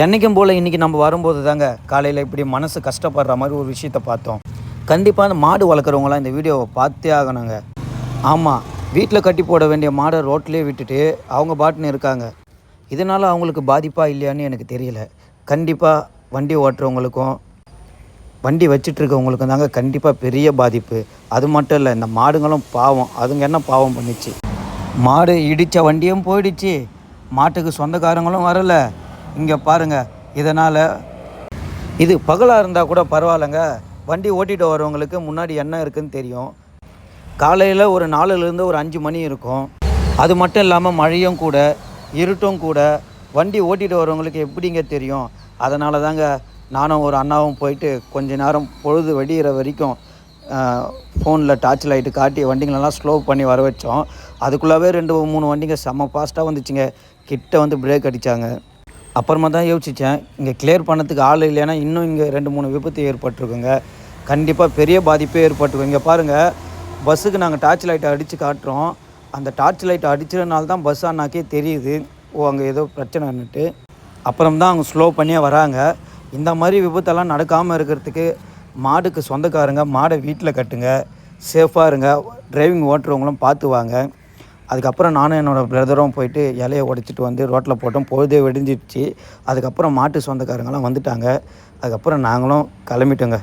என்றைக்கும் போல் இன்றைக்கி நம்ம வரும்போது தாங்க காலையில் இப்படி மனசு கஷ்டப்படுற மாதிரி ஒரு விஷயத்தை பார்த்தோம். கண்டிப்பாக அந்த மாடு வளர்க்குறவங்களாம் இந்த வீடியோவை பார்த்தே ஆகணுங்க. ஆமாம், வீட்டில் கட்டி போட வேண்டிய மாடை ரோட்லேயே விட்டுட்டு அவங்க பாட்டுன்னு இருக்காங்க. இதனால் அவங்களுக்கு பாதிப்பாக இல்லையான்னு எனக்கு தெரியல. கண்டிப்பாக வண்டி ஓட்டுறவங்களுக்கும் வண்டி வச்சிட்ருக்கவங்களுக்கும் தாங்க கண்டிப்பாக பெரிய பாதிப்பு. அது மட்டும் இல்லை, இந்த மாடுங்களும் பாவம். அதுங்க என்ன பாவம் பண்ணிச்சு? மாடு இடித்த வண்டியும் போயிடுச்சு, மாட்டுக்கு சொந்தக்காரங்களும் வரலை. இங்கே பாருங்கள். இதனால் இது பகலாக இருந்தால் கூட பரவாயில்லைங்க, வண்டி ஓட்டிகிட்டு வரவங்களுக்கு முன்னாடி என்ன இருக்குதுன்னு தெரியும். காலையில் ஒரு 4லேருந்து ஒரு 5 மணி இருக்கும். அது மட்டும் இல்லாமல் மழையும் கூட, இருட்டும் கூட, வண்டி ஓட்டிகிட்டு வரவங்களுக்கு எப்படிங்க தெரியும்? அதனால தாங்க நானும் ஒரு அண்ணாவும் போயிட்டு கொஞ்ச நேரம் பொழுது வெடிகிற வரைக்கும் ஃபோனில் டார்ச் லைட்டு காட்டி வண்டிங்களெல்லாம் ஸ்லோ பண்ணி வர வச்சோம். அதுக்குள்ளாவே 2-3 வண்டிங்க செம்ம ஃபாஸ்ட்டாக வந்துச்சுங்க. கிட்ட வந்து பிரேக் அடித்தாங்க. அப்புறமா தான் யோசித்தேன், இங்கே கிளியர் பண்ணதுக்கு ஆள் இல்லைன்னா இன்னும் இங்கே 2-3 விபத்து ஏற்பட்டிருக்குங்க. கண்டிப்பாக பெரிய பாதிப்பே ஏற்பட்டிருக்கும். இங்கே பாருங்கள், பஸ்ஸுக்கு நாங்கள் டார்ச் லைட்டை அடித்து காட்டுறோம். அந்த டார்ச் லைட்டை அடித்ததுனால தான் பஸ் அண்ணாக்கே தெரியுது அங்கே ஏதோ பிரச்சனைன்னுட்டு. அப்புறம் தான் அவங்க ஸ்லோ பண்ணியே வராங்க. இந்த மாதிரி விபத்தெல்லாம் நடக்காமல் இருக்கிறதுக்கு மாடுக்கு சொந்தக்காரங்க மாடை வீட்டில் கட்டுங்க, சேஃபாக இருங்க. டிரைவிங் ஓட்டுறவங்களும் பார்த்து வாங்க. அதுக்கப்புறம் நானும் என்னோடய பிரதரும் போயிட்டு இலையை உடைச்சிட்டு வந்து ரோட்டில் போட்டோம். பொழுதே வெடிஞ்சிடுச்சு. அதுக்கப்புறம் மாட்டு சொந்தக்காரங்களாம் வந்துட்டாங்க. அதுக்கப்புறம் நாங்களும் கிளம்பிட்டோங்க.